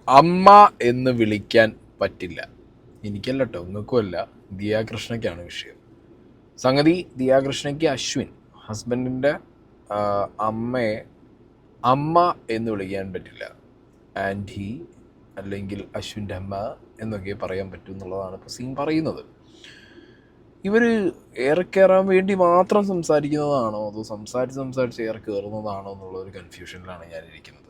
അമ്മ എന്ന് വിളിക്കാൻ പറ്റില്ല. എനിക്കല്ല കേട്ടോ, നിങ്ങൾക്കുമല്ല, ദിയാകൃഷ്ണയ്ക്കാണ് വിഷയം. സംഗതി ദിയാകൃഷ്ണയ്ക്ക് അശ്വിൻ ഹസ്ബൻഡിൻ്റെ അമ്മയെ അമ്മ എന്ന് വിളിക്കാൻ പറ്റില്ല. ആൻറ്റി അല്ലെങ്കിൽ അശ്വിൻ്റെ അമ്മ എന്നൊക്കെ പറയാൻ പറ്റും എന്നുള്ളതാണ് ഇപ്പോൾ സീൻ പറയുന്നത്. ഇവർ ഏറെ കയറാൻ വേണ്ടി മാത്രം സംസാരിക്കുന്നതാണോ അതോ സംസാരിച്ച് ഏറെ കയറുന്നതാണോ എന്നുള്ളൊരു കൺഫ്യൂഷനിലാണ് ഞാനിരിക്കുന്നത്.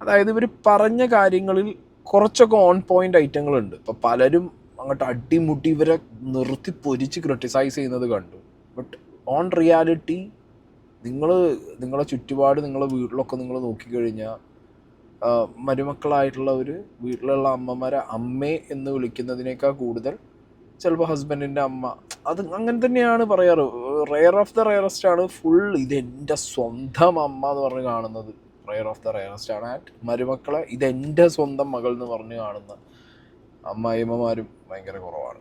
അതായത് ഇവർ പറഞ്ഞ കാര്യങ്ങളിൽ കുറച്ചൊക്കെ ഓൺ പോയിൻ്റ് ഐറ്റങ്ങളുണ്ട്. ഇപ്പോൾ പലരും അങ്ങോട്ട് അടിമുട്ടി ഇവരെ നിർത്തി പൊരിച്ച് ക്രിട്ടിസൈസ് ചെയ്യുന്നത് കണ്ടു. ബട്ട് ഓൺ റിയാലിറ്റി നിങ്ങളെ ചുറ്റുപാട് നിങ്ങളെ വീട്ടിലൊക്കെ നിങ്ങൾ നോക്കിക്കഴിഞ്ഞാൽ മരുമക്കളായിട്ടുള്ളവർ വീട്ടിലുള്ള അമ്മമാരെ അമ്മേ എന്ന് വിളിക്കുന്നതിനേക്കാൾ കൂടുതൽ ചിലപ്പോൾ ഹസ്ബൻഡിൻ്റെ അമ്മ അത് അങ്ങനെ തന്നെയാണ് പറയാറ്. റെയർ ഓഫ് ദ റെയറസ്റ്റ് ആണ് ഫുൾ ഇതെൻ്റെ സ്വന്തം അമ്മ എന്ന് പറഞ്ഞ് കാണുന്നത്. റെയർ ഓഫ് ദ റെയറസ്റ്റ് ആണ്. ആൻഡ് മരുമക്കളെ ഇതെൻ്റെ സ്വന്തം മകൾ എന്ന് പറഞ്ഞ് കാണുന്ന അമ്മായിമ്മമാരും ഭയങ്കര കുറവാണ്.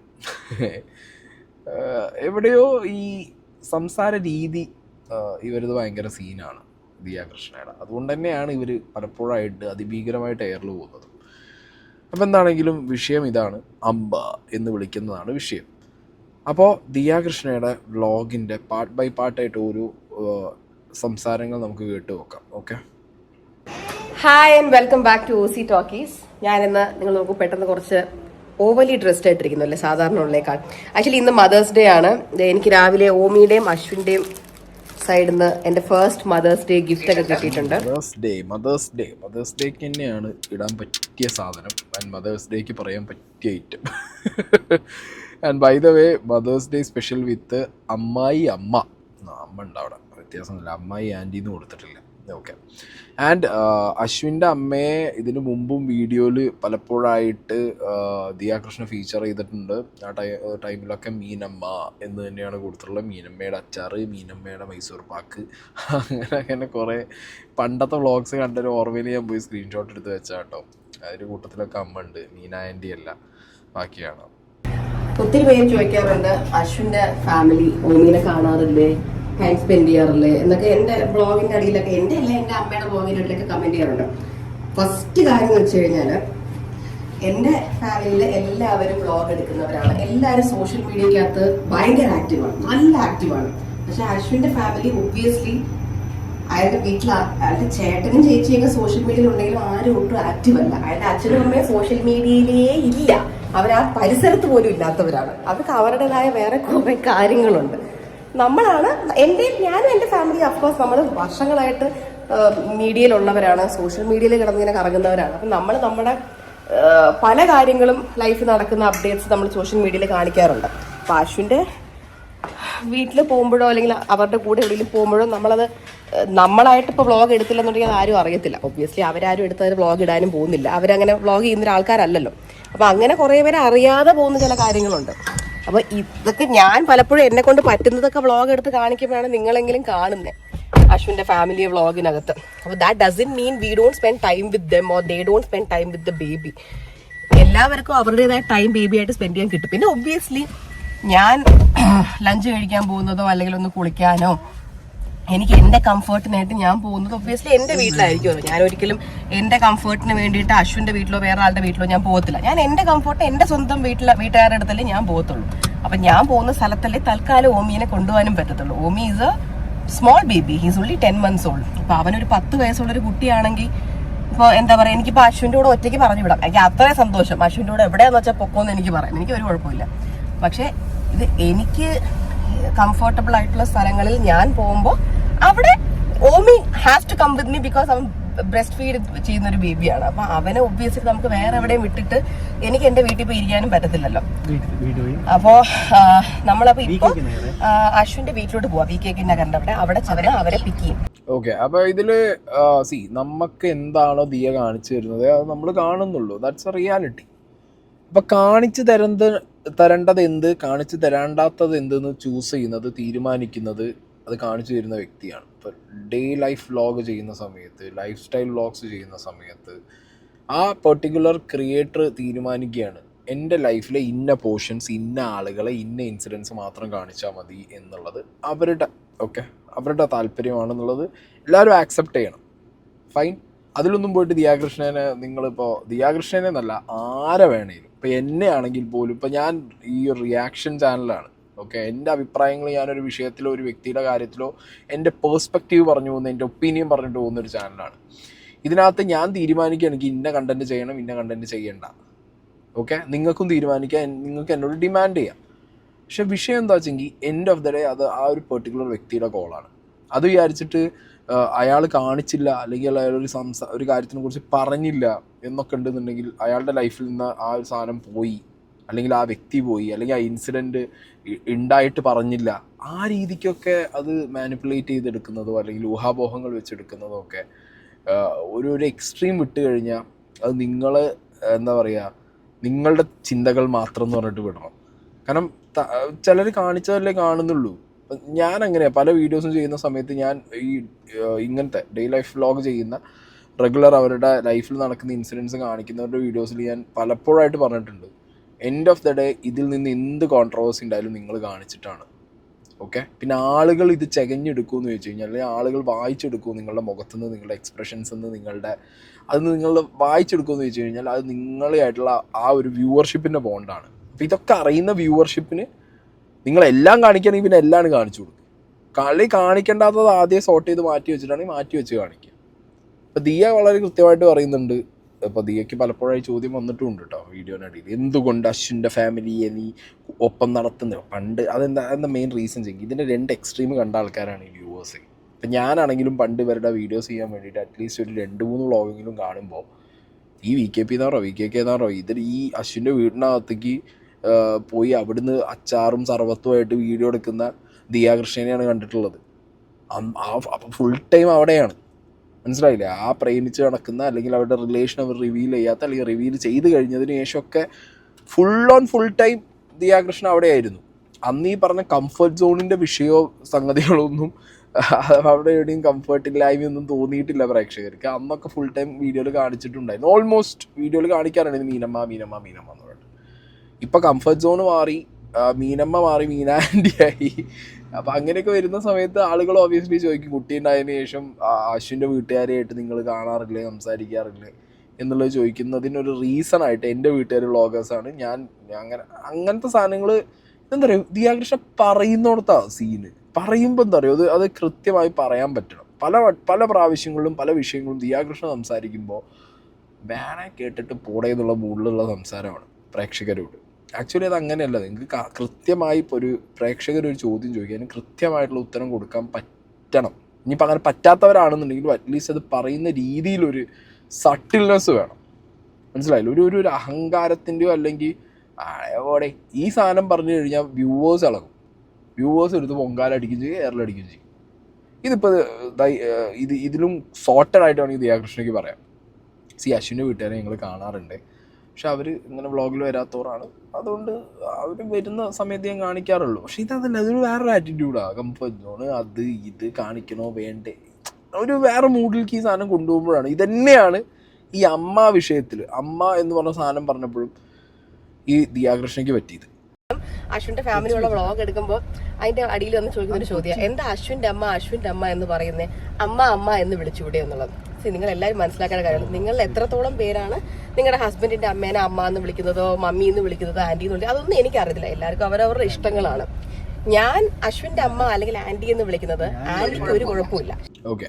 എവിടെയോ ഈ സംസാര രീതി ഇവരത് ഭയങ്കര സീനാണ് ദിയാകൃഷ്ണയുടെ. അതുകൊണ്ട് തന്നെയാണ് ഇവർ പലപ്പോഴായിട്ട് അതിഭീകരമായിട്ട് എയറിൽ പോകുന്നത്. അപ്പം എന്താണെങ്കിലും വിഷയം ഇതാണ്, അമ്പ എന്ന് വിളിക്കുന്നതാണ് വിഷയം. അപ്പോൾ ദിയാകൃഷ്ണയുടെ വ്ളോഗിൻ്റെ പാർട്ട് ബൈ പാർട്ടായിട്ട് ഒരു സംസാരങ്ങൾ നമുക്ക് കേട്ട് നോക്കാം. Okay, hi and welcome back to OC talkies. ഞാനിന്ന് നിങ്ങൾ നോക്കൂ പെട്ടെന്ന് കുറച്ച് ഓവലി ഡ്രസ്ഡ് ആയിട്ടിരിക്കുന്നു അല്ലേ സാധാരണ ഉള്ളേക്കാൾ. ആക്ച്വലി ഇന്ന് മദേഴ്സ് ഡേ ആണ്. എനിക്ക് രാവിലെ ഓമിയുടെയും അശ്വിൻ്റെയും സൈഡിൽ നിന്ന് എൻ്റെ ഫസ്റ്റ് മദേഴ്സ് ഡേ ഗിഫ്റ്റ് ഒക്കെ കിട്ടിയിട്ടുണ്ട്. മദേഴ്സ് ഡേക്ക് തന്നെയാണ് ഇടാൻ പറ്റിയ സാധനം ആൻഡ് മദേഴ്സ് ഡേക്ക് പറയാൻ പറ്റിയ item. And by the way mother's day special with അമ്മായി അമ്മ ഉണ്ട് അവിടെ, വ്യത്യാസമൊന്നുമില്ല, അമ്മായി ആൻറ്റി എന്ന് കൊടുത്തിട്ടില്ല. ഓക്കെ. ആൻഡ് അശ്വിൻ്റെ അമ്മയെ ഇതിനു മുമ്പും വീഡിയോയിൽ പലപ്പോഴായിട്ട് ദിയാകൃഷ്ണ ഫീച്ചർ ചെയ്തിട്ടുണ്ട്. ആ ടൈമിലൊക്കെ മീനമ്മ എന്ന് തന്നെയാണ് കൊടുത്തിട്ടുള്ളത്. മീനമ്മയുടെ അച്ചാറ്, മീനമ്മയുടെ മൈസൂർ പാക്ക്, അങ്ങനെ കുറേ പണ്ടത്തെ വ്ളോഗ്സ് കണ്ടൊരു ഓർമ്മയിൽ ഞാൻ പോയി സ്ക്രീൻഷോട്ട് എടുത്ത് വെച്ചാൽ കേട്ടോ. അതിൻ്റെ കൂട്ടത്തിലൊക്കെ അമ്മ ഉണ്ട്, മീന ആൻറ്റി അല്ല, ബാക്കിയാണ്. ഒത്തിരി പേര് ചോദിക്കാറുണ്ട് അശ്വിൻ്റെ ഫാമിലി ഓമീനെ കാണാറില്ലേ, ടൈം സ്പെൻഡ് ചെയ്യാറില്ലേ എന്നൊക്കെ എൻ്റെ ബ്ലോഗിൻ്റെ അടിയിലൊക്കെ, എൻ്റെ അല്ല എൻ്റെ അമ്മയുടെ ബ്ലോഗിൻ്റെ അടിയിലൊക്കെ കമൻറ്റ് ചെയ്യാറുണ്ട്. ഫസ്റ്റ് കാര്യം എന്ന് വെച്ച് കഴിഞ്ഞാൽ എൻ്റെ ഫാമിലിയിൽ എല്ലാവരും വ്ളോഗ് എടുക്കുന്നവരാണ്. എല്ലാവരും സോഷ്യൽ മീഡിയക്കകത്ത് ഭയങ്കര ആക്റ്റീവാണ്, നല്ല ആക്റ്റീവാണ്. പക്ഷെ അശ്വിൻ്റെ ഫാമിലി ഒബ്വിയസ്ലി അയാളുടെ വീട്ടിൽ അയാളുടെ ചേട്ടനും ചേച്ചിയൊക്കെ സോഷ്യൽ മീഡിയയിൽ ഉണ്ടെങ്കിലും ആരും ഒട്ടും ആക്റ്റീവ് അല്ല. അയാളുടെ അച്ഛനും അമ്മയും സോഷ്യൽ മീഡിയയിലേ ഇല്ല, അവർ ആ പരിസരത്ത് പോലും ഇല്ലാത്തവരാണ്. അവർക്ക് അവരുടേതായ വേറെ കുറേ കാര്യങ്ങളുണ്ട്. നമ്മളാണ് ഞാനും എൻ്റെ ഫാമിലി അഫ്കോഴ്സ് നമ്മൾ വർഷങ്ങളായിട്ട് മീഡിയയിലുള്ളവരാണ്, സോഷ്യൽ മീഡിയയിൽ കിടന്നിങ്ങനെ കറങ്ങുന്നവരാണ്. അപ്പം നമ്മൾ നമ്മുടെ പല കാര്യങ്ങളും ലൈഫിൽ നടക്കുന്ന അപ്ഡേറ്റ്സ് നമ്മൾ സോഷ്യൽ മീഡിയയിൽ കാണിക്കാറുണ്ട്. അപ്പം അശ്വിൻ്റെ വീട്ടിൽ പോകുമ്പോഴോ അല്ലെങ്കിൽ അവരുടെ കൂടെ എവിടെയെങ്കിലും പോകുമ്പോഴോ നമ്മളായിട്ട് ഇപ്പോൾ വ്ളോഗ് എടുത്തില്ലെന്നുണ്ടെങ്കിൽ അത് ആരും അറിയത്തില്ല. ഒബ്വിയസ്ലി അവരാരും എടുത്തതിന് വ്ളോഗ് ഇടാനും പോകുന്നില്ല, അവരങ്ങനെ വ്ളോഗ് ചെയ്യുന്ന ആൾക്കാരല്ലല്ലോ. അപ്പം അങ്ങനെ കുറേ പേര് അറിയാതെ പോകുന്ന ചില കാര്യങ്ങളുണ്ട്. അപ്പോൾ ഇതൊക്കെ ഞാൻ പലപ്പോഴും എന്നെ കൊണ്ട് പറ്റുന്നതൊക്കെ വ്ളോഗ് എടുത്ത് കാണിക്കുമ്പോഴാണ് നിങ്ങളെങ്കിലും കാണുന്നത് അശ്വിൻ്റെ ഫാമിലി വ്ളോഗിനകത്ത്. അപ്പോൾ that doesn't mean we don't spend time with dum or they don't spend time with the baby. എല്ലാവർക്കും അവരുടേതായ ടൈം ബേബിയായിട്ട് സ്പെൻഡ് ചെയ്യാൻ കിട്ടും. പിന്നെ ഒബ്വിയസ്ലി ഞാൻ ലഞ്ച് കഴിക്കാൻ പോകുന്നതോ അല്ലെങ്കിൽ ഒന്ന് കുളിക്കാനോ എനിക്ക് എൻ്റെ കംഫർട്ടിനായിട്ട് ഞാൻ പോകുന്നത് ഒബ്വിയസ്ലി എൻ്റെ വീട്ടിലായിരിക്കുമല്ലോ. ഞാൻ ഒരിക്കലും എൻ്റെ കംഫർട്ടിന് വേണ്ടിയിട്ട് അശ്വിൻ്റെ വീട്ടിലോ വേറെ ആളുടെ വീട്ടിലോ ഞാൻ പോകത്തില്ല. ഞാൻ എൻ്റെ കംഫർട്ട് എൻ്റെ സ്വന്തം വീട്ടുകാരുടെ അടുത്തല്ലേ ഞാൻ പോകത്തുള്ളൂ. അപ്പം ഞാൻ പോകുന്ന സ്ഥലത്തല്ലേ തൽക്കാലം ഓമീനെ കൊണ്ടുപോകാനും പറ്റത്തുള്ളൂ. Omi is a small baby, he's only 10 months old. അപ്പോൾ അവനൊരു 10 വയസ്സുള്ളൊരു കുട്ടിയാണെങ്കിൽ ഇപ്പോൾ എന്താ പറയുക, എനിക്കിപ്പോൾ അശ്വിൻ്റെ കൂടെ ഒറ്റയ്ക്ക് പറഞ്ഞു വിടാം, എനിക്ക് അത്രയും സന്തോഷം. അശ്വിൻ്റെ കൂടെ എവിടെയാണെന്ന് വെച്ചാൽ പൊക്കോന്ന് എനിക്ക് പറയാം, എനിക്ക് ഒരു കുഴപ്പമില്ല. പക്ഷേ ഇത് എനിക്ക് കംഫർട്ടബിൾ ആയിട്ടുള്ള സ്ഥലങ്ങളിൽ ഞാൻ പോകുമ്പോൾ അവിടെ Omi has to come with me because അവൻ ബ്രസ്റ്റ് ഫീഡ് ചെയ്യുന്ന ഒരു ബേബിയാണ്. അപ്പൊ അവനെ ഒബ്വിയസ്ലി നമുക്ക് വേറെ എവിടെയും വിട്ടിട്ട് എനിക്ക് എന്റെ വീട്ടിൽ പോയി ഇരിക്കാനും പറ്റത്തില്ലല്ലോ. അപ്പോ നമ്മളപ്പോ ഇപ്പൊ അശ്വിന്റെ വീട്ടിലോട്ട് പോവാം, VKK നഗറിന്റെ അവിടെ ചെന്ന് അവരെ പിക്ക് ചെയ്യും. ഓക്കെ, അപ്പൊ ഇതില് നമുക്ക് എന്താണോ ദിയ കാണിച്ചു തരുന്നത് അത് നമ്മൾ കാണുന്നുള്ളൂ. That's A reality. അപ്പൊ കാണിച്ചു തരേണ്ടത് എന്ത്, കാണിച്ചു തരേണ്ടാത്തത് എന്തെന്ന് ചൂസ് ചെയ്യുന്നത്, തീരുമാനിക്കുന്നത് അത് കാണിച്ചു തരുന്ന വ്യക്തിയാണ്. ഇപ്പോൾ ഡേ ലൈഫ് വ്ളോഗ് ചെയ്യുന്ന സമയത്ത്, ലൈഫ് സ്റ്റൈൽ വ്ളോഗ്സ് ചെയ്യുന്ന സമയത്ത് ആ പെർട്ടിക്കുലർ ക്രിയേറ്റർ തീരുമാനിക്കുകയാണ് എൻ്റെ ലൈഫിലെ ഇന്ന പോർഷൻസ്, ഇന്ന ആളുകളെ, ഇന്ന ഇൻസിഡൻസ് മാത്രം കാണിച്ചാൽ മതി എന്നുള്ളത് അവരുടെ താല്പര്യമാണെന്നുള്ളത് എല്ലാവരും ആക്സെപ്റ്റ് ചെയ്യണം. ഫൈൻ, അതിലൊന്നും പോയിട്ട് ദിയാകൃഷ്ണനെ നിങ്ങളിപ്പോൾ ദിയാകൃഷ്ണനെ എന്നല്ല ആരെ വേണേലും, ഇപ്പോൾ എന്നെ ആണെങ്കിൽ പോലും, ഇപ്പോൾ ഞാൻ ഈ ഒരു റിയാക്ഷൻ ചാനലാണ്, ഓക്കെ, എൻ്റെ അഭിപ്രായങ്ങൾ ഞാനൊരു വിഷയത്തിലോ ഒരു വ്യക്തിയുടെ കാര്യത്തിലോ എൻ്റെ പേഴ്സ്പെക്റ്റീവ് പറഞ്ഞു പോകുന്ന, എൻ്റെ ഒപ്പീനിയൻ പറഞ്ഞിട്ട് പോകുന്നൊരു ചാനലാണ്. ഇതിനകത്ത് ഞാൻ തീരുമാനിക്കുക എനിക്ക് ഇന്ന കണ്ടൻറ്റ് ചെയ്യണം, ഇന്ന കണ്ടൻറ്റ് ചെയ്യണ്ട, ഓക്കെ, നിങ്ങൾക്കും തീരുമാനിക്കാം, നിങ്ങൾക്ക് എന്നോട് ഡിമാൻഡ് ചെയ്യാം. പക്ഷെ വിഷയം എന്താ വെച്ചെങ്കിൽ എൻഡ് ഓഫ് ദ ഡേ അത് ആ ഒരു പെർട്ടിക്കുലർ വ്യക്തിയുടെ കോളാണ്. അത് വിചാരിച്ചിട്ട് അയാൾ കാണിച്ചില്ല അല്ലെങ്കിൽ അയാൾ ഒരു കാര്യത്തിനെ കുറിച്ച് പറഞ്ഞില്ല എന്നൊക്കെ ഉണ്ടെന്നുണ്ടെങ്കിൽ അയാളുടെ ലൈഫിൽ നിന്ന് ആ ഒരു സാധനം പോയി, അല്ലെങ്കിൽ ആ വ്യക്തി പോയി, അല്ലെങ്കിൽ ആ ഇൻസിഡൻറ്റ് ഉണ്ടായിട്ട് പറഞ്ഞില്ല, ആ രീതിക്കൊക്കെ അത് മാനിപ്പുലേറ്റ് ചെയ്തെടുക്കുന്നതോ അല്ലെങ്കിൽ ഊഹാപോഹങ്ങൾ വെച്ചെടുക്കുന്നതോ ഒക്കെ ഒരു എക്സ്ട്രീം വിട്ട് കഴിഞ്ഞാൽ അത് നിങ്ങൾ എന്താ പറയുക, നിങ്ങളുടെ ചിന്തകൾ മാത്രം എന്ന് പറഞ്ഞിട്ട് വിടണം. കാരണം ചിലർ കാണിച്ചതല്ലേ കാണുന്നുള്ളൂ. ഞാൻ അങ്ങനെയാണ് പല വീഡിയോസും ചെയ്യുന്ന സമയത്ത് ഞാൻ ഈ ഇങ്ങനത്തെ ഡേ ലൈഫ് വ്ലോഗ് ചെയ്യുന്ന റെഗുലർ അവരുടെ ലൈഫിൽ നടക്കുന്ന ഇൻസിഡൻസ് കാണിക്കുന്നവരുടെ വീഡിയോസിൽ ഞാൻ പലപ്പോഴായിട്ട് പറഞ്ഞിട്ടുണ്ട്, എൻഡ് ഓഫ് ദ ഡേ ഇതിൽ നിന്ന് എന്ത് കോൺട്രവേഴ്സി ഉണ്ടായാലും നിങ്ങൾ കാണിച്ചിട്ടാണ്, ഓക്കെ. പിന്നെ ആളുകൾ ഇത് ചെകഞ്ഞെടുക്കുമെന്ന് ചോദിച്ചു കഴിഞ്ഞാൽ, അല്ലെങ്കിൽ ആളുകൾ വായിച്ചെടുക്കുമോ നിങ്ങളുടെ മുഖത്തുനിന്ന്, നിങ്ങളുടെ എക്സ്പ്രഷൻസ് നിന്ന്, അത് നിങ്ങൾ വായിച്ചെടുക്കുമെന്ന് ചോദിച്ചു കഴിഞ്ഞാൽ അത് നിങ്ങളായിട്ടുള്ള ആ ഒരു വ്യൂവർഷിപ്പിൻ്റെ ബോണ്ടാണ്. അപ്പോൾ ഇതൊക്കെ അറിയുന്ന വ്യൂവർഷിപ്പിന് നിങ്ങളെല്ലാം കാണിക്കുകയാണെങ്കിൽ പിന്നെ എല്ലാം കാണിച്ചു കൊടുക്കും. കളി കാണിക്കേണ്ടാത്തത് ആദ്യം സോർട്ട് ചെയ്ത് മാറ്റി വെച്ചിട്ടാണെങ്കിൽ മാറ്റി വെച്ച് കാണിക്കുക. അപ്പോൾ ദിയ വളരെ കൃത്യമായിട്ട് പറയുന്നുണ്ട്. ഇപ്പോൾ ദിയയ്ക്ക് പലപ്പോഴായി ചോദ്യം വന്നിട്ടുമുണ്ട് കേട്ടോ വീഡിയോനടിയിൽ, എന്തുകൊണ്ട് അശ്വിൻ്റെ ഫാമിലിയെ നീ ഒപ്പം നടത്തുന്നത് പണ്ട്, അതെന്താ മെയിൻ റീസൺ ചെയ്യും. ഇതിൻ്റെ 2 എക്സ്ട്രീം കണ്ട ആൾക്കാരാണ് ഈ വ്യൂവേഴ്സ്. ഇപ്പം ഞാനാണെങ്കിലും പണ്ട് ഇവരുടെ വീഡിയോസ് ചെയ്യാൻ വേണ്ടിയിട്ട് അറ്റ്ലീസ്റ്റ് ഒരു 2-3 വ്ളോഗെങ്കിലും കാണുമ്പോൾ ഈ VKP എന്നാറോ ഇതിൽ ഈ അശ്വിൻ്റെ വീടിനകത്തേക്ക് പോയി അവിടുന്ന് അച്ചാറും സർവത്തുമായിട്ട് വീഡിയോ എടുക്കുന്ന ദിയാകൃഷ്ണനെയാണ് കണ്ടിട്ടുള്ളത്. അപ്പം ഫുൾ ടൈം അവിടെയാണ്, മനസ്സിലായില്ലേ? ആ പ്രേമിച്ച് നടക്കുന്ന അല്ലെങ്കിൽ അവരുടെ റിലേഷൻ അവർ റിവീൽ ചെയ്യാത്ത അല്ലെങ്കിൽ റിവീൽ ചെയ്ത് കഴിഞ്ഞതിന് ശേഷമൊക്കെ ഫുൾ ടൈം ദിയാകൃഷ്ണ അവിടെയായിരുന്നു. അന്ന് ഈ പറഞ്ഞ കംഫർട്ട് സോണിൻ്റെ വിഷയമോ സംഗതികളൊന്നും അവിടെ എവിടെയും കംഫർട്ടില്ലായ്മയൊന്നും തോന്നിയിട്ടില്ല പ്രേക്ഷകർക്ക്. അന്നൊക്കെ ഫുൾ ടൈം വീഡിയോയിൽ കാണിച്ചിട്ടുണ്ടായിരുന്നു, ഓൾമോസ്റ്റ് വീഡിയോയിൽ കാണിക്കാറുണ്ട് മീനമ്മ എന്ന് പറഞ്ഞിട്ട്. ഇപ്പം കംഫർട്ട് സോൺ മാറി, മീനമ്മ മാറി മീന ആൻറ്റിയായി. അപ്പം അങ്ങനെയൊക്കെ വരുന്ന സമയത്ത് ആളുകൾ ഓബിയസ്ലി ചോദിക്കും, കുട്ടി ഉണ്ടായതിനു ശേഷം അശ്വിൻ്റെ വീട്ടുകാരെയായിട്ട് നിങ്ങൾ കാണാറില്ലേ, സംസാരിക്കാറില്ലേ എന്നുള്ളത് ചോദിക്കുന്നതിനൊരു റീസണായിട്ട് എൻ്റെ വീട്ടുകാർ വ്ളോഗേഴ്സാണ്. ഞാൻ അങ്ങനത്തെ സാധനങ്ങൾ എന്താ പറയുക, ദിയാകൃഷ്ണ പറയുന്നിടത്താ സീന്. പറയുമ്പോൾ എന്താ പറയുക, അത് കൃത്യമായി പറയാൻ പറ്റണം. പല പ്രാവശ്യങ്ങളിലും പല വിഷയങ്ങളും ദിയാകൃഷ്ണ സംസാരിക്കുമ്പോൾ വേണേ കേട്ടിട്ട് പോടേ എന്നുള്ള മൂഡിലുള്ള സംസാരമാണ് പ്രേക്ഷകരോട്. ആക്ച്വലി അത് അങ്ങനെയല്ല. നിങ്ങൾക്ക് കൃത്യമായി ഇപ്പോൾ ഒരു പ്രേക്ഷകരൊരു ചോദ്യം ചോദിക്കാൻ കൃത്യമായിട്ടുള്ള ഉത്തരം കൊടുക്കാൻ പറ്റണം. ഇനിയിപ്പോൾ അങ്ങനെ പറ്റാത്തവരാണെന്നുണ്ടെങ്കിലും അറ്റ്ലീസ്റ്റ് അത് പറയുന്ന രീതിയിലൊരു സട്ടിൽനെസ് വേണം, മനസ്സിലായില്ല? ഒരു അഹങ്കാരത്തിൻ്റെയോ അല്ലെങ്കിൽ ഓടെ ഈ സാധനം പറഞ്ഞു കഴിഞ്ഞാൽ വ്യൂവേഴ്സ് ഇളകും. വ്യൂവേഴ്സ് എടുത്ത് പൊങ്കാലടിക്കുകയും ചെയ്യും, എയറിലടിക്കുകയും ചെയ്യും. ഇതിപ്പോൾ ഇതിലും സോർട്ടഡ് ആയിട്ട് വേണമെങ്കിൽ ദിയാകൃഷ്ണയ്ക്ക് പറയാം, അശ്വിൻ്റെ വീട്ടുകാരെ ഞങ്ങൾ കാണാറുണ്ട്, പക്ഷെ അവർ ഇങ്ങനെ വ്ളോഗിൽ വരാത്തവരാണ്, അതുകൊണ്ട് അവർ വരുന്ന സമയത്ത് ഞാൻ കാണിക്കാറുള്ളൂ. പക്ഷെ ഇതല്ല, അതൊരു വേറൊരു ആറ്റിറ്റ്യൂഡാണ്. കംഫർട്ട് സോണ് അത് ഇത് കാണിക്കണോ വേണ്ടേ, ഒരു വേറെ മൂഡിലേക്ക് ഈ സാധനം കൊണ്ടുപോകുമ്പോഴാണ്. ഇതന്നെയാണ് ഈ അമ്മ വിഷയത്തിൽ, അമ്മ എന്ന് പറഞ്ഞ സാധനം പറഞ്ഞപ്പോഴും ഈ ദിയാകൃഷ്ണയ്ക്ക് പറ്റിയത്. അശ്വിന്റെ ഫാമിലിയുള്ള വ്ളോഗ് എടുക്കുമ്പോൾ അതിന്റെ അടിയിൽ വന്ന് ചോദിക്കുന്ന ഒരു ചോദ്യം, എന്താ അശ്വിന്റെ അമ്മ എന്ന് പറയുന്നത്, അമ്മ എന്ന് വിളിച്ചുകൂടെ എന്നുള്ളത്. നിങ്ങൾ എല്ലാവരും മനസ്സിലാക്കേണ്ട കാര്യമാണ്, നിങ്ങൾ എത്രത്തോളം പേരാണ് നിങ്ങളുടെ ഹസ്ബൻഡിന്റെ അമ്മേനെ അമ്മ എന്ന് വിളിക്കുന്നതോ മമ്മി എന്ന് വിളിക്കുന്നതോ ആന്റി എന്ന് വിളിക്കുന്നത്, അതൊന്നും എനിക്കറിയത്തില്ല. എല്ലാവർക്കും അവരവരുടെ ഇഷ്ടങ്ങളാണ്. ഞാൻ അശ്വിന്റെ അമ്മ അല്ലെങ്കിൽ ആന്റി എന്ന് വിളിക്കുന്നത് ആന്റിക്ക് ഒരു കുഴപ്പമില്ല. ഓക്കെ,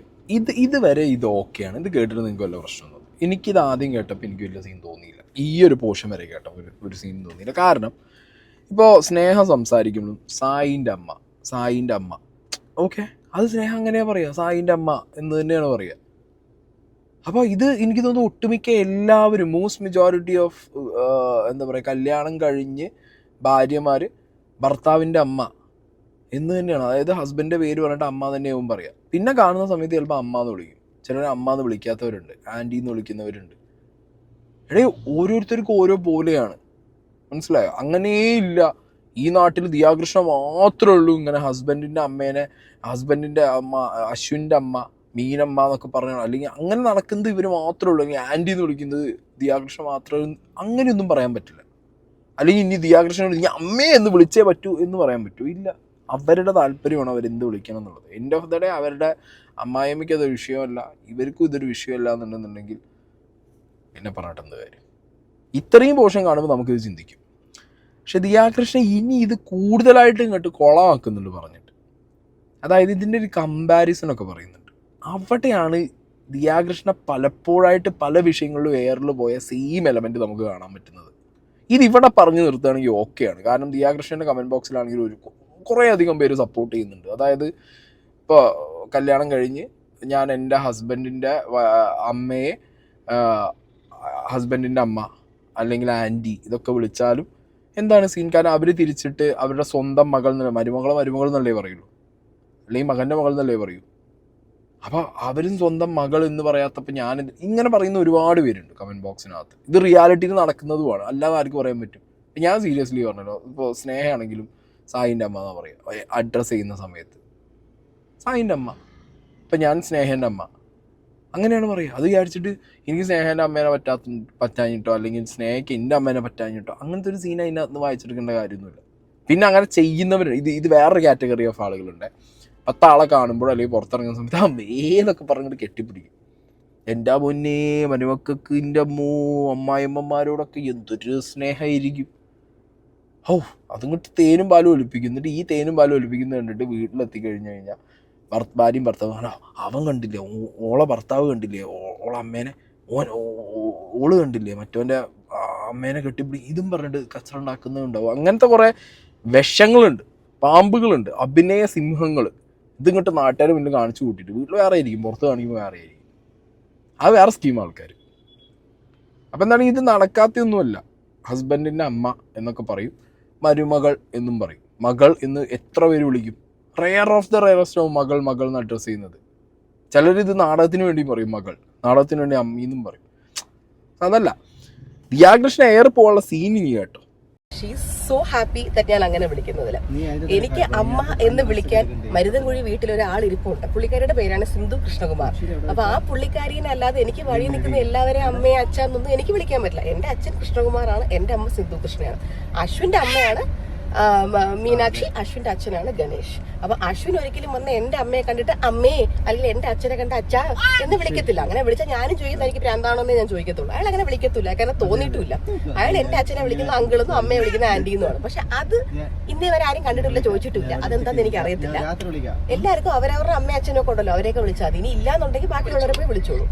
ഇതുവരെ ഇത് ഓക്കെയാണ്. ഇത് കേട്ടിട്ട് നിങ്ങൾക്ക് വല്ല പ്രശ്നമൊന്നും. എനിക്കിത് ആദ്യം കേട്ടപ്പോൾ എനിക്ക് വലിയ സീൻ തോന്നിയില്ല. ഈ ഒരു പോർഷൻ വരെ കേട്ടപ്പോൾ ഒരു സീൻ തോന്നിയില്ല. കാരണം ഇപ്പോൾ സ്നേഹം സംസാരിക്കുമ്പോഴും സായിൻ്റെ അമ്മ ഓക്കെ, അത് സ്നേഹം അങ്ങനെയാണ് പറയുക, സായിൻ്റെ അമ്മ എന്ന് തന്നെയാണ് പറയുക. അപ്പോൾ ഇത് എനിക്ക് തോന്നുന്നു ഒട്ടുമിക്ക എല്ലാവരും, മോസ്റ്റ് മെജോറിറ്റി ഓഫ് എന്താ പറയുക, കല്യാണം കഴിഞ്ഞ് ഭാര്യമാർ ഭർത്താവിൻ്റെ അമ്മ എന്ന് തന്നെയാണ്, അതായത് ഹസ്ബൻഡിൻ്റെ പേര് പറഞ്ഞിട്ട് അമ്മ തന്നെയാവും പറയുക. പിന്നെ കാണുന്ന സമയത്ത് ചിലപ്പോൾ അമ്മ എന്ന് വിളിക്കും, ചിലർ അമ്മ എന്ന് വിളിക്കാത്തവരുണ്ട്, ആൻറ്റി എന്ന് വിളിക്കുന്നവരുണ്ട്. ഓരോരുത്തർക്കും ഓരോ പോലെയാണ്, മനസ്സിലായോ? അങ്ങനെയില്ല ഈ നാട്ടിൽ. ദിയാകൃഷ്ണ മാത്രമേ ഉള്ളൂ ഇങ്ങനെ ഹസ്ബൻഡിൻ്റെ അമ്മ അശ്വിൻ്റെ അമ്മ മീനമ്മ എന്നൊക്കെ പറഞ്ഞു, അല്ലെങ്കിൽ അങ്ങനെ നടക്കുന്നത് ഇവർ മാത്രമേ ഉള്ളൂ, അല്ലെങ്കിൽ ആൻറ്റി എന്ന് വിളിക്കുന്നത് ദിയാകൃഷ്ണ മാത്രമേ, അങ്ങനെയൊന്നും പറയാൻ പറ്റില്ല. അല്ലെങ്കിൽ ഇനി ദിയാകൃഷ്ണനോട് ഇനി അമ്മയെ എന്ന് വിളിച്ചേ പറ്റൂ എന്ന് പറയാൻ പറ്റൂ? ഇല്ല, അവരുടെ താല്പര്യമാണ് അവരെന്ത് വിളിക്കണം എന്നുള്ളത്. എൻഡ് ഓഫ് ദ ഡേ അവരുടെ അമ്മായിയമ്മയ്ക്ക് അതൊരു വിഷയമല്ല, ഇവർക്കും ഇതൊരു വിഷയമല്ല എന്നുണ്ടെന്നുണ്ടെങ്കിൽ പിന്നെ പറഞ്ഞിട്ട് എന്ത് കാര്യം. ഇത്രയും പോർഷൻ കാണുമ്പോൾ നമുക്കിത് ചിന്തിക്കും. പക്ഷെ ദിയാകൃഷ്ണൻ ഇനി ഇത് കൂടുതലായിട്ട് ഇങ്ങോട്ട് കൊളമാക്കുന്നുണ്ട് പറഞ്ഞിട്ട്. അതായത് ഇതിൻ്റെ ഒരു കമ്പാരിസണൊക്കെ പറയുന്നുണ്ട്. അവിടെയാണ് ദിയാകൃഷ്ണ പലപ്പോഴായിട്ട് പല വിഷയങ്ങളിലും എയറിൽ പോയ സെയിം എലമെൻറ്റ് നമുക്ക് കാണാൻ പറ്റുന്നത്. ഇതിവിടെ പറഞ്ഞു നിർത്തുകയാണെങ്കിൽ ഓക്കെയാണ്. കാരണം ദിയാകൃഷ്ണൻ്റെ കമൻറ്റ് ബോക്സിലാണെങ്കിൽ കുറേ അധികം പേര് സപ്പോർട്ട് ചെയ്യുന്നുണ്ട്. അതായത് ഇപ്പോൾ കല്യാണം കഴിഞ്ഞ് ഞാൻ എൻ്റെ ഹസ്ബൻഡിൻ്റെ അമ്മയെ ഹസ്ബൻഡിൻ്റെ അമ്മ അല്ലെങ്കിൽ ആൻറ്റി ഇതൊക്കെ വിളിച്ചാലും എന്താണ് സീൻ? കാരണം അവർ തിരിച്ചിട്ട് അവരുടെ സ്വന്തം മകൾ എന്നല്ല, മരുമകൾ എന്നല്ലേ പറയുള്ളൂ, അല്ലെങ്കിൽ മകൻ്റെ മകൾ എന്നല്ലേ പറയൂ. അപ്പോൾ അവരും സ്വന്തം മകൾ എന്ന് പറയാത്തപ്പോൾ ഞാൻ ഇങ്ങനെ പറയുന്ന ഒരുപാട് പേരുണ്ട് കമൻറ്റ് ബോക്സിനകത്ത്. ഇത് റിയാലിറ്റിയിൽ നടക്കുന്നതുമാണ്, അല്ലാതെ ആർക്കും പറയാൻ പറ്റും. ഞാൻ സീരിയസ്ലി പറഞ്ഞല്ലോ, ഇപ്പോൾ സ്നേഹമാണെങ്കിലും സായിൻ്റെ അമ്മ എന്നാണ് പറയുക അഡ്രസ്സ് ചെയ്യുന്ന സമയത്ത്. സായിൻ്റെ അമ്മ, ഇപ്പം ഞാൻ സ്നേഹേൻ്റെ അമ്മ അങ്ങനെയാണ് പറയുക. അത് വിചാരിച്ചിട്ട് എനിക്ക് സ്നേഹേൻ്റെ അമ്മേനെ പറ്റാഞ്ഞിട്ടോ അല്ലെങ്കിൽ സ്നേഹയ്ക്ക് എൻ്റെ അമ്മേനെ പറ്റാഞ്ഞിട്ടോ അങ്ങനത്തെ ഒരു സീൻ അതിനകത്ത് വായിച്ചെടുക്കേണ്ട കാര്യമൊന്നുമില്ല. പിന്നെ അങ്ങനെ ചെയ്യുന്നവരുണ്ട്. ഇത് വേറൊരു കാറ്റഗറി ഓഫ് ആളുകളുണ്ട്. 10 ആളെ കാണുമ്പോൾ അല്ലെങ്കിൽ പുറത്തിറങ്ങുന്ന സമയത്ത് അമ്മേന്നൊക്കെ പറഞ്ഞിട്ട് കെട്ടിപ്പിടിക്കും. എൻ്റെ പൊന്നേ മരുമക്കൾക്ക് എൻ്റെ അമ്മായിയമ്മമാരോടൊക്കെ എന്തൊരു സ്നേഹമായിരിക്കും. അതിങ്ങോട്ട് തേനും പാലും ഒലിപ്പിക്കും. എന്നിട്ട് ഈ തേനും പാലും ഒലിപ്പിക്കുന്നത് കണ്ടിട്ട് വീട്ടിലെത്തി കഴിഞ്ഞ് കഴിഞ്ഞാൽ ഭാര്യയും ഭർത്താവും അവൻ കണ്ടില്ലേ, ഓളെ ഭർത്താവ് കണ്ടില്ലേ, ഓളെ അമ്മേനെ ഓള് കണ്ടില്ലേ, മറ്റവൻ്റെ അമ്മേനെ കെട്ടിപ്പിടി ഇതും പറഞ്ഞിട്ട് കച്ചറ ഉണ്ടാക്കുന്നുണ്ടാവും. അങ്ങനത്തെ കുറേ വിഷങ്ങളുണ്ട്, പാമ്പുകളുണ്ട്, അഭിനയ സിംഹങ്ങൾ. ഇതിങ്ങോട്ട് നാട്ടുകാർ മുന്നിൽ കാണിച്ചു കൂട്ടിയിട്ട് വീട്ടിൽ വേറെ ആയിരിക്കും, പുറത്ത് കാണിക്കുമ്പോൾ വേറെ ആയിരിക്കും. അത് വേറെ സ്കീം ആൾക്കാർ. അപ്പം എന്താണ്, ഇത് നടക്കാത്തൊന്നുമല്ല. ഹസ്ബൻഡിൻ്റെ അമ്മ എന്നൊക്കെ പറയും, മരുമകൾ എന്നും പറയും, മകൾ എന്ന് എത്ര പേര് വിളിക്കും. റെയർ ഓഫ് ദ റെയറസ്റ്റ് ആവും മകൾ എന്ന് അഡ്രസ്സ് ചെയ്യുന്നത്. ചിലരിത് നാടകത്തിന് വേണ്ടി പറയും, മകൾ നാടകത്തിന് വേണ്ടി അമ്മീന്നും പറയും. അതല്ല, ദിയാകൃഷ്ണ എയർ പോകാനുള്ള സീനിങ് കേട്ടോ. സോ ഹാപ്പി ദാറ്റ് ഞാൻ അങ്ങനെ വിളിക്കുന്നതിൽ. എനിക്ക് അമ്മ എന്ന് വിളിക്കാൻ മരുതൻകുഴി വീട്ടിൽ ഒരാൾ ഇരിപ്പുണ്ട്. പുള്ളിക്കാരിയുടെ പേരാണ് സിന്ധു കൃഷ്ണകുമാർ. അപ്പൊ ആ പുള്ളിക്കാരിനെ അല്ലാതെ എനിക്ക് വഴി നിൽക്കുന്ന എല്ലാവരെയും അമ്മയെ അച്ഛന്നൊന്നും എനിക്ക് വിളിക്കാൻ പറ്റില്ല. എന്റെ അച്ഛൻ കൃഷ്ണകുമാറാണ്, എന്റെ അമ്മ സിന്ധു കൃഷ്ണയാണ്. അശ്വിന്റെ അമ്മയാണ് മീനാക്ഷി, അശ്വിന്റെ അച്ഛനാണ് ഗണേഷ്. അപ്പൊ അശ്വിൻ ഒരിക്കലും വന്ന് എന്റെ അമ്മയെ കണ്ടിട്ട് അമ്മേ അല്ലെങ്കിൽ എന്റെ അച്ഛനെ കണ്ട അച്ഛാ എന്ന് വിളിക്കത്തില്ല. അങ്ങനെ വിളിച്ചാൽ ഞാനും ചോദിക്കുന്നത് എനിക്ക് പ്രാന്താണോന്നേ ഞാൻ ചോദിക്കത്തുള്ളൂ. അയാൾ അങ്ങനെ വിളിക്കത്തില്ല, കാരണം തോന്നിയിട്ടില്ല. അയാൾ എന്റെ അച്ഛനെ വിളിക്കുന്ന അങ്കിളെന്നും അമ്മയെ വിളിക്കുന്ന ആന്റിന്നുമാണ്. പക്ഷെ അത് ഇന്നേ വരെ ആരും കണ്ടിട്ടില്ല, ചോദിച്ചിട്ടില്ല. അതെന്താന്ന് എനിക്ക് അറിയത്തില്ല. എല്ലാവർക്കും അവരവരുടെ അമ്മ അച്ഛനൊക്കെ ഉണ്ടല്ലോ, അവരെയൊക്കെ വിളിച്ചാൽ മതി. ഇനി ഇല്ലാന്നുണ്ടെങ്കിൽ ബാക്കിയുള്ളവരെ പോയി വിളിച്ചോളൂ.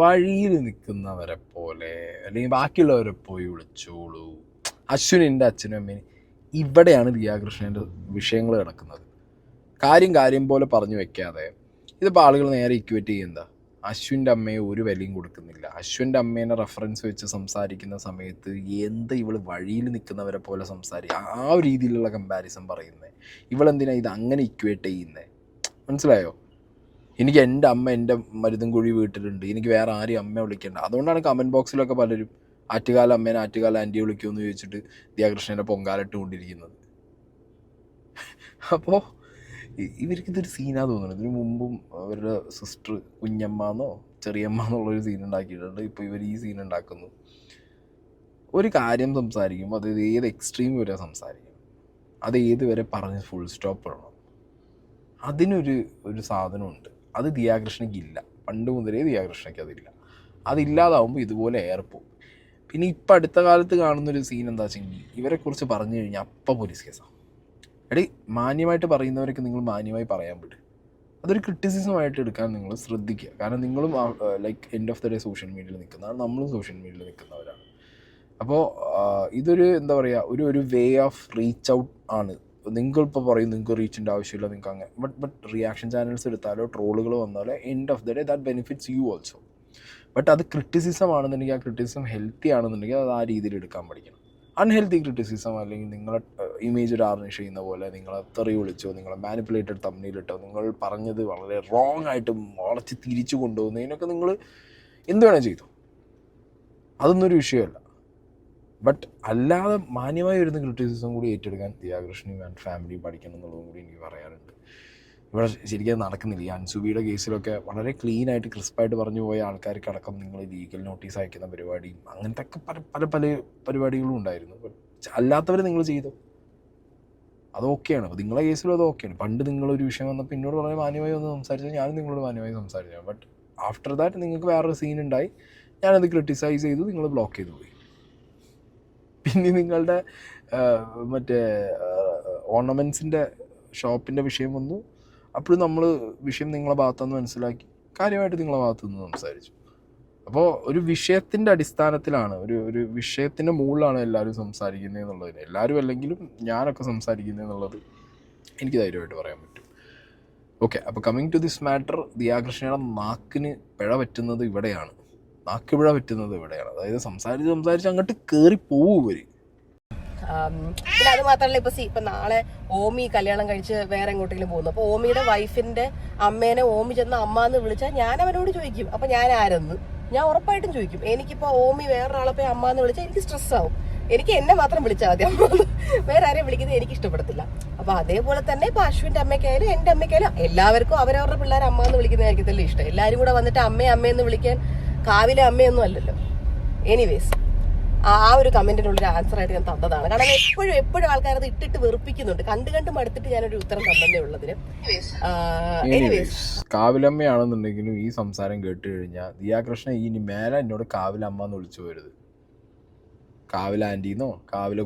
വഴിയിൽ നിൽക്കുന്നവരെ പോലെ അല്ലെങ്കിൽ ബാക്കിയുള്ളവരെ പോയി വിളിച്ചോളൂ. അശ്വിനിൻ്റെ അച്ഛനും അമ്മേനും ഇവിടെയാണ് ദിയാകൃഷ്ണൻ്റെ വിഷയങ്ങൾ കിടക്കുന്നത്. കാര്യം പോലെ പറഞ്ഞു വെക്കാതെ ഇതിപ്പോൾ ആളുകൾ നേരെ ഇക്വേറ്റ് ചെയ്യുന്നത്, അശ്വിൻ്റെ അമ്മയെ ഒരു വിലയും കൊടുക്കുന്നില്ല. അശ്വിൻ്റെ അമ്മേനെ റെഫറൻസ് വെച്ച് സംസാരിക്കുന്ന സമയത്ത് എന്താ ഇവള് വഴിയിൽ നിൽക്കുന്നവരെ പോലെ ആ ഒരു രീതിയിലുള്ള കമ്പാരിസൺ പറയുന്നത്. ഇവളെന്തിനാ ഇത് അങ്ങനെ ഇക്വേറ്റ് ചെയ്യുന്നത്? മനസ്സിലായോ? എനിക്ക് എൻ്റെ അമ്മ എൻ്റെ മരുതൻകുഴി വീട്ടിലുണ്ട്, എനിക്ക് വേറെ ആരെയും അമ്മ വിളിക്കേണ്ട. അതുകൊണ്ടാണ് കമൻറ്റ് ബോക്സിലൊക്കെ പലരും ആറ്റുകാല അമ്മേനെ ആറ്റുകാല ആൻറ്റി വിളിക്കുമെന്ന് ചോദിച്ചിട്ട് ദിയാകൃഷ്ണനെ പൊങ്കാലിട്ട് കൊണ്ടിരിക്കുന്നത്. അപ്പോൾ ഇവർക്കിതൊരു സീനാ തോന്നുന്നത്. ഇതിനു മുമ്പും അവരുടെ സിസ്റ്റർ കുഞ്ഞമ്മ ചെറിയമ്മ എന്നുള്ളൊരു സീൻ ഉണ്ടാക്കിയിട്ടുണ്ട്. ഇപ്പോൾ ഇവർ ഈ സീൻ ഉണ്ടാക്കുന്നു. ഒരു കാര്യം സംസാരിക്കുമ്പോൾ അത് ഏത് എക്സ്ട്രീം വരെ സംസാരിക്കണം, അത് ഏത് വരെ പറഞ്ഞ് ഫുൾ സ്റ്റോപ്പ് ഇടണം. അതിനൊരു സാധനമുണ്ട്. അത് ദിയാകൃഷ്ണയ്ക്കില്ല. പണ്ട് മുതലേ ദിയാകൃഷ്ണയ്ക്ക് അതില്ല. അതില്ലാതാവുമ്പോൾ ഇതുപോലെ ഏർപ്പോവും. പിന്നെ ഇപ്പം അടുത്ത കാലത്ത് കാണുന്നൊരു സീൻ എന്താ വെച്ചെങ്കിൽ, ഇവരെക്കുറിച്ച് പറഞ്ഞു കഴിഞ്ഞാൽ അപ്പം പോലീസ് കേസാണ്. മാന്യമായിട്ട് പറയുന്നവരൊക്കെ നിങ്ങൾ മാന്യമായി പറയാൻ പറ്റും. അതൊരു ക്രിറ്റിസിസമായിട്ട് എടുക്കാൻ നിങ്ങൾ ശ്രദ്ധിക്കുക. കാരണം നിങ്ങളും like end of the day social മീഡിയയിൽ നിൽക്കുന്നതാണ്, നമ്മളും സോഷ്യൽ മീഡിയയിൽ നിൽക്കുന്നവരാണ്. അപ്പോൾ ഇതൊരു എന്താ പറയുക, ഒരു വേ ഓഫ് റീച്ച് ഔട്ട് ആണ്. നിങ്ങളിപ്പോൾ പറയും നിങ്ങൾക്ക് റീച്ചിൻ്റെ ആവശ്യമില്ല, നിങ്ങൾക്ക് അങ്ങനെ. ബട്ട് റിയാക്ഷൻ ചാനൽസ് എടുത്താലോ ട്രോളുകൾ വന്നാലോ end of the day that benefits you also. But അത് ക്രിറ്റിസിസം ആണെന്നുണ്ടെങ്കിൽ ആ ക്രിറ്റിസിസം ഹെൽത്തി ആണെന്നുണ്ടെങ്കിൽ അത് ആ രീതിയിൽ എടുക്കാൻ പഠിക്കണം. അൺഹെൽത്തി ക്രിറ്റിസിസം അല്ലെങ്കിൽ നിങ്ങളെ ഇമേജ് ടാർണിഷ് ചെയ്യുന്ന പോലെ നിങ്ങളെ തെറി വിളിച്ചോ, നിങ്ങളെ മാനിപ്പുലേറ്റഡ് തമ്മിലിട്ടോ, നിങ്ങൾ പറഞ്ഞത് വളരെ റോങ് ആയിട്ട് വളച്ച് തിരിച്ചു കൊണ്ടുപോകുന്നതിനൊക്കെ നിങ്ങൾ എന്ത് വേണേൽ ചെയ്തു, അതൊന്നും ഒരു വിഷയമല്ല. ബട്ട് അല്ലാതെ മാന്യമായി വരുന്ന ക്രിറ്റിസിസം കൂടി ഏറ്റെടുക്കാൻ ദിയാകൃഷ്ണനും ആൻഡ് ഫാമിലി പഠിക്കണം എന്നുള്ളതും കൂടി എനിക്ക് പറയാനുണ്ട്. ഇവിടെ ശരിക്കും നടക്കുന്നില്ല. ഈ അൻസുബിയുടെ കേസിലൊക്കെ വളരെ ക്ലീനായിട്ട് ക്രിസ്പായിട്ട് പറഞ്ഞു പോയ ആൾക്കാർക്കടക്കം നിങ്ങൾ ലീഗൽ നോട്ടീസ് അയക്കുന്ന പരിപാടിയും അങ്ങനത്തെ ഒക്കെ പല പരിപാടികളും ഉണ്ടായിരുന്നു. അല്ലാത്തവർ നിങ്ങൾ ചെയ്തോ? അത് ഓക്കെയാണ്. അപ്പോൾ നിങ്ങളെ കേസിലും അത് ഓക്കെയാണ്. പണ്ട് നിങ്ങളൊരു വിഷയം വന്നപ്പോൾ എന്നോട് വളരെ മാന്യമായി ഒന്ന് സംസാരിച്ചാൽ ഞാനും നിങ്ങളോട് മാന്യമായി സംസാരിച്ചു. ബട്ട് ആഫ്റ്റർ ദാറ്റ് നിങ്ങൾക്ക് വേറൊരു സീൻ ഉണ്ടായി, ഞാനത് ക്രിട്ടിസൈസ് ചെയ്തു, നിങ്ങൾ ബ്ലോക്ക് ചെയ്തു പോയി. പിന്നെ നിങ്ങളുടെ മറ്റേ ഓർണമെൻറ്റ്സിൻ്റെ ഷോപ്പിൻ്റെ വിഷയം വന്നു. അപ്പോഴും നമ്മൾ വിഷയം നിങ്ങളെ ഭാഗത്തുനിന്ന് മനസ്സിലാക്കി കാര്യമായിട്ട് നിങ്ങളെ ഭാഗത്തുനിന്ന് സംസാരിച്ചു. അപ്പോൾ ഒരു വിഷയത്തിൻ്റെ അടിസ്ഥാനത്തിലാണ്, ഒരു വിഷയത്തിൻ്റെ മുകളിലാണ് എല്ലാവരും സംസാരിക്കുന്നത് എന്നുള്ളതിന്, എല്ലാവരും അല്ലെങ്കിലും ഞാനൊക്കെ സംസാരിക്കുന്നത് എന്നുള്ളത് എനിക്ക് ധൈര്യമായിട്ട് പറയാൻ പറ്റും. ഓക്കെ, അപ്പോൾ കമ്മിങ് ടു ദിസ് മാറ്റർ, ദിയാകൃഷ്ണയുടെ നാക്കിന് പിഴ പറ്റുന്നത് ഇവിടെയാണ്. നാക്ക് പിഴ പറ്റുന്നത് ഇവിടെയാണ്. അതായത് സംസാരിച്ച് അങ്ങോട്ട് കയറി പോവും ഇവർ. പിന്നെ അത് മാത്രമല്ല, ഇപ്പൊ നാളെ ഓമി കല്യാണം കഴിച്ച് വേറെ എങ്ങോട്ടെങ്കിലും പോകുന്നു. അപ്പൊ ഓമിയുടെ വൈഫിന്റെ അമ്മേനെ ഓമി ചെന്ന് അമ്മ എന്ന് വിളിച്ചാൽ ഞാൻ അവനോട് ചോദിക്കും, അപ്പൊ ഞാൻ ആരെന്ന് ഞാൻ ഉറപ്പായിട്ടും ചോദിക്കും. എനിക്കിപ്പോ ഓമി വേറൊരാളെ പോയി അമ്മ എന്ന് വിളിച്ചാൽ എനിക്ക് സ്ട്രെസ് ആവും. എനിക്ക് എന്നെ മാത്രം വിളിച്ചാൽ മതി, അമ്മ വേറെ ആരെയും വിളിക്കുന്നത് എനിക്ക് ഇഷ്ടപ്പെടത്തില്ല. അപ്പൊ അതേപോലെ തന്നെ ഇപ്പൊ അശ്വിന്റെ അമ്മയ്ക്കായാലും എന്റെ അമ്മയ്ക്കായാലും എല്ലാവർക്കും അവരവരുടെ പിള്ളേർ അമ്മ എന്ന് വിളിക്കുന്നതായിരിക്കത്തില്ല ഇഷ്ടം. എല്ലാവരും കൂടെ വന്നിട്ട് അമ്മയെന്ന് വിളിക്കാൻ കാവിലെ അമ്മയൊന്നും അല്ലല്ലോ. എനിവേസ്, ആ ഒരു കമന്റിനുള്ളൊരു ആൻസർ ആയിട്ട് ഞാൻ തന്നതാണ്. കാരണം എപ്പോഴും ആൾക്കാരത് ഇട്ടിട്ട് വെറുപ്പിക്കുന്നുണ്ട്. കണ്ട് മടുത്തിട്ട് ഞാനൊരു ഉത്തരം തന്നേ ഉള്ളതിന്. കാവിലമ്മയാണെന്നുണ്ടെങ്കിലും ഈ സംസാരം കേട്ട് കഴിഞ്ഞാൽ ദിയാകൃഷ്ണ ഇനി മേലെ എന്നോട് കാവിലമ്മ എന്ന് വിളിച്ചു പോരുത്. കാവില ആൻറ്റീന്നോ കാവിലെ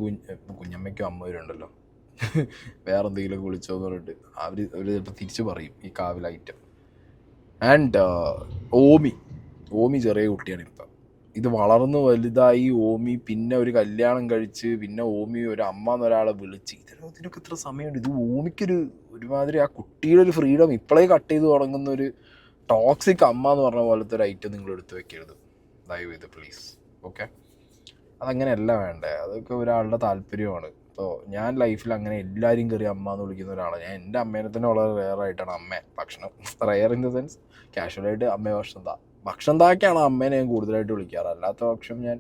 കുഞ്ഞമ്മയ്ക്കോ അമ്മ വരുണ്ടല്ലോ, വേറെ എന്തെങ്കിലുമൊക്കെ വിളിച്ചോന്ന് പറഞ്ഞിട്ട് അവർ ചിലപ്പോൾ തിരിച്ചു പറയും ഈ കാവില ഐറ്റം. ആൻഡ് ഓമി ചെറിയ കുട്ടിയാണ് ഇപ്പം. ഇത് വളർന്ന് വലുതായി ഓമി പിന്നെ ഒരു കല്യാണം കഴിച്ച് പിന്നെ ഓമി ഒരു അമ്മ എന്നൊരാളെ വിളിച്ച് ഇതിനൊക്കെ ഇത്ര സമയമുണ്ട്. ഇത് ഓമിക്കൊരു ഒരുമാതിരി ആ കുട്ടിയുടെ ഒരു ഫ്രീഡം ഇപ്പോഴേ കട്ട് ചെയ്ത് തുടങ്ങുന്ന ഒരു ടോക്സിക് അമ്മ എന്ന് പറഞ്ഞ പോലത്തെ ഒരു ഐറ്റം നിങ്ങൾ എടുത്തു വെക്കരുത് ദയവേത് പ്ലീസ്. ഓക്കെ, അതങ്ങനെയല്ല വേണ്ടേ, അതൊക്കെ ഒരാളുടെ താല്പര്യമാണ്. ഇപ്പോൾ ഞാൻ ലൈഫിൽ അങ്ങനെ എല്ലാവരും കയറി അമ്മ എന്ന് വിളിക്കുന്ന ഒരാളാണ്. ഞാൻ എൻ്റെ അമ്മേനെ തന്നെ വളരെ റെയറായിട്ടാണ് അമ്മ ഭക്ഷണം, റെയർ ഇൻ ദ സെൻസ് കാഷ്വലായിട്ട് അമ്മയെ ഭക്ഷണം താക്കാണ് അമ്മേനെ ഞാൻ കൂടുതലായിട്ട് വിളിക്കാറ്. അല്ലാത്ത പക്ഷം ഞാൻ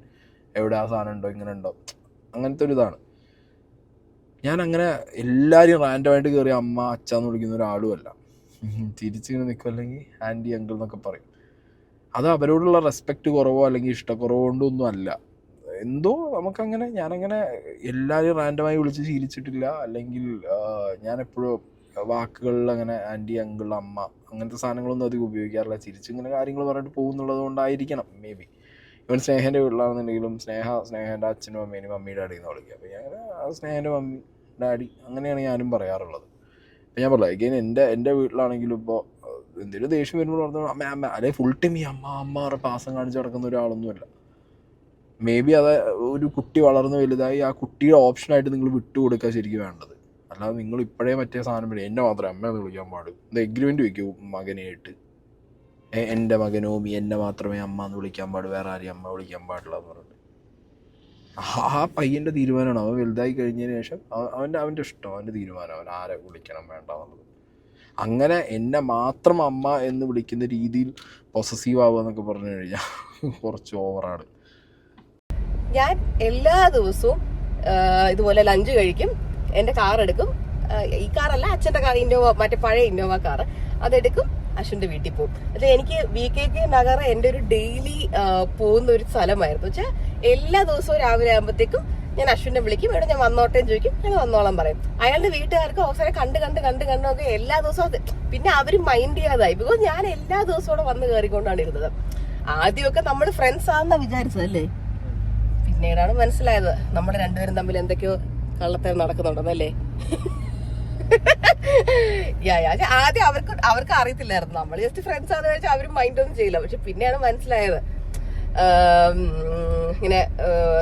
എവിടെ ആ സാധനം ഉണ്ടോ ഇങ്ങനെ ഉണ്ടോ അങ്ങനത്തെ ഒരു ഇതാണ്. ഞാൻ അങ്ങനെ എല്ലാവരും റാൻഡമായിട്ട് കയറി അമ്മ അച്ഛന്ന് വിളിക്കുന്ന ഒരാളുമല്ല. തിരിച്ചിങ്ങനെ നിൽക്കും, അല്ലെങ്കിൽ ആൻറ്റി അങ്കിൾ എന്നൊക്കെ പറയും. അത് അവരോടുള്ള റെസ്പെക്റ്റ് കുറവോ അല്ലെങ്കിൽ ഇഷ്ടക്കുറവോ കൊണ്ടൊന്നും അല്ല. എന്തോ നമുക്കങ്ങനെ, ഞാനങ്ങനെ എല്ലാവരും റാൻഡമായി വിളിച്ച് ശീലിച്ചിട്ടില്ല. അല്ലെങ്കിൽ ഞാനെപ്പോഴും വാക്കുകളിൽ അങ്ങനെ ആൻറ്റി അങ്കിൾ അമ്മ അങ്ങനത്തെ സാധനങ്ങളൊന്നും അധികം ഉപയോഗിക്കാറില്ല. ചിരിച്ചിങ്ങനെ കാര്യങ്ങൾ പറഞ്ഞിട്ട് പോകുന്നുള്ളത് കൊണ്ടായിരിക്കണം മേ ബി. ഇവൻ സ്നേഹൻ്റെ വീട്ടിലാണെന്നുണ്ടെങ്കിലും സ്നേഹൻ്റെ അച്ഛനും അമ്മേനും മമ്മി ഡാഡി എന്ന് വിളിക്കുക. അപ്പോൾ ഞാൻ സ്നേഹൻ്റെ മമ്മി ഡാഡി അങ്ങനെയാണ് ഞാനും പറയാറുള്ളത്. അപ്പോൾ ഞാൻ പറയാം എഗെയിൻ എൻ്റെ വീട്ടിലാണെങ്കിലും ഇപ്പോൾ എന്തെങ്കിലും ദേഷ്യം വരുമ്പോൾ പറഞ്ഞു അമ്മ അല്ലെങ്കിൽ ഫുൾ ടൈം ഈ അമ്മ പറഞ്ഞ പാസം കാണിച്ച് നടക്കുന്ന ഒരാളൊന്നുമല്ല. മേ ബി അത് ഒരു കുട്ടി വളർന്ന് വലുതായി ആ കുട്ടിയുടെ ഓപ്ഷനായിട്ട് നിങ്ങൾ വിട്ടുകൊടുക്കുക ശരിക്കും വേണ്ടത്. അല്ലാതെ നിങ്ങൾ ഇപ്പോഴേ മറ്റേ സാധനം വരും എന്നെ മാത്രമേ അമ്മയെന്ന് വിളിക്കാൻ പാടും. ഇത് എഗ്രിമെൻറ്റ് വയ്ക്കൂ മകനായിട്ട്, എൻ്റെ മകനോമി എന്നെ മാത്രമേ അമ്മ എന്ന് വിളിക്കാൻ പാടും, വേറെ ആരെയും അമ്മ വിളിക്കാൻ പാടില്ല എന്ന് പറഞ്ഞിട്ട്. ആ പയ്യൻ്റെ തീരുമാനമാണ്. അവൻ വലുതായി കഴിഞ്ഞതിന് ശേഷം അവൻ്റെ ഇഷ്ടം, അവൻ്റെ തീരുമാനം, അവൻ ആരെ വിളിക്കണം വേണ്ട എന്നുള്ളത്. അങ്ങനെ എന്നെ മാത്രം അമ്മ എന്ന് വിളിക്കുന്ന രീതിയിൽ പൊസസീവ് ആവുക എന്നൊക്കെ പറഞ്ഞു കഴിഞ്ഞാൽ കുറച്ച് ഓവറാണ്. ഞാൻ എല്ലാ ദിവസവും ഇതുപോലെ ലഞ്ച് കഴിക്കും, എന്റെ കാർ എടുക്കും. ഈ കാറല്ല, അച്ഛന്റെ കാർ, ഇന്നോവ, മറ്റേ പഴയ ഇന്നോവ കാറ്, അതെടുക്കും, അശ്വിന്റെ വീട്ടിൽ പോകും. അത് എനിക്ക് VKK നഗർ എൻ്റെ ഒരു ഡെയിലി പോകുന്ന ഒരു സ്ഥലമായിരുന്നു. വെച്ചാൽ എല്ലാ ദിവസവും രാവിലെ ആകുമ്പോഴത്തേക്കും ഞാൻ അശ്വിനെ വിളിക്കും, ഇവിടെ ഞാൻ വന്നോട്ടേന്ന് ചോദിക്കും, ഞാൻ വന്നോളം പറയും. അയാളുടെ വീട്ടുകാർക്ക് അവസരം കണ്ട് ഒക്കെ എല്ലാ ദിവസവും. പിന്നെ അവര് മൈൻഡ് ചെയ്യാതായി, ബിക്കോസ് ഞാൻ എല്ലാ ദിവസവും വന്ന് കയറിക്കൊണ്ടാണ് ഇരുന്നത്. ആദ്യമൊക്കെ നമ്മൾ ഫ്രണ്ട്സ് ആണെന്നാ വിചാരിച്ചതല്ലേ, പിന്നീടാണ് മനസ്സിലായത് നമ്മൾ രണ്ടുപേരും തമ്മിൽ എന്തൊക്കെയോ കള്ളത്തരം നടക്കുന്നുണ്ടെന്നല്ലേ. ആദ്യം അവർക്ക് അറിയത്തില്ലായിരുന്നു, നമ്മൾ ജസ്റ്റ് ഫ്രണ്ട്സ് ആണെന്ന് വെച്ചാൽ അവരും മൈൻഡ് ഒന്നും ചെയ്യില്ല. പക്ഷെ പിന്നെയാണ് മനസ്സിലായത് ഇങ്ങനെ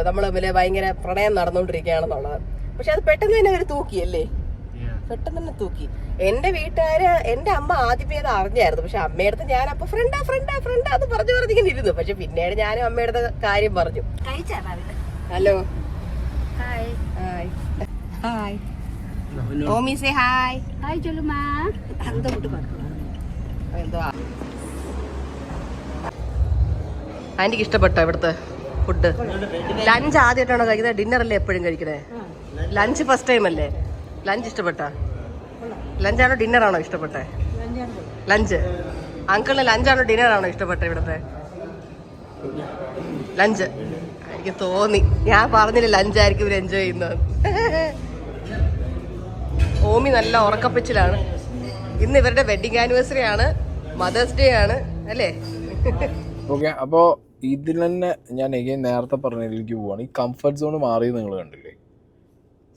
നമ്മൾ തമ്മിൽ ഭയങ്കര പ്രണയം നടന്നുകൊണ്ടിരിക്കുകയാണെന്നുള്ളത്. പക്ഷെ അത് പെട്ടെന്ന് തന്നെ അവർ തൂക്കിയല്ലേ, പെട്ടെന്ന് തന്നെ തൂക്കി. എന്റെ വീട്ടുകാര്, എന്റെ അമ്മ ആദ്യമേ അത് അറിഞ്ഞായിരുന്നു. പക്ഷെ അമ്മയടുത്ത് ഞാൻ അപ്പൊ ഫ്രണ്ടാ അത് പറഞ്ഞിങ്ങനെ ഇരുന്നു. പക്ഷെ പിന്നീട് ഞാനും അമ്മയുടെ കാര്യം പറഞ്ഞു. Hello, hi hi Omi, say hi. Hi ചൊല്ലുമാ. എന്തോ ആന്റിക്ക് ഇഷ്ടപ്പെട്ടോ ഇവിടുത്തെ ഫുഡ്? ലഞ്ച് ആദ്യമായിട്ടാണോ കഴിക്കുന്നത്? ഡിന്നർ അല്ലേ എപ്പോഴും കഴിക്കണേ? ലഞ്ച് ഫസ്റ്റ് ടൈം അല്ലേ? ലഞ്ച് ഇഷ്ടപ്പെട്ടോ? ലഞ്ചാണോ ഡിന്നറാണോ ഇഷ്ടപ്പെട്ടെ? ലഞ്ച്. അങ്കിളിന് ലഞ്ചാണോ ഡിന്നറാണോ ഇഷ്ടപ്പെട്ടെ ഇവിടുത്തെ? ലഞ്ച്. എനിക്ക് തോന്നി, ഞാൻ പറഞ്ഞില്ല ലഞ്ചായിരിക്കും ഇവർ എൻജോയ് ചെയ്യുന്നത്. ഓമി നല്ല ഉറക്കപ്പിച്ചിലാണ്. ഇന്ന് ഇവരുടെ വെഡിങ് ആനിവേഴ്സറി ആണ്, മദേഴ്സ് ഡേ ആണ് അല്ലേ? ഓക്കെ, അപ്പോൾ ഇതിൽ തന്നെ ഞാൻ നേരത്തെ പറഞ്ഞതിലേക്ക് പോവാണ്. ഈ കംഫർട്ട് സോൺ മാറി നിങ്ങൾ കണ്ടില്ലേ?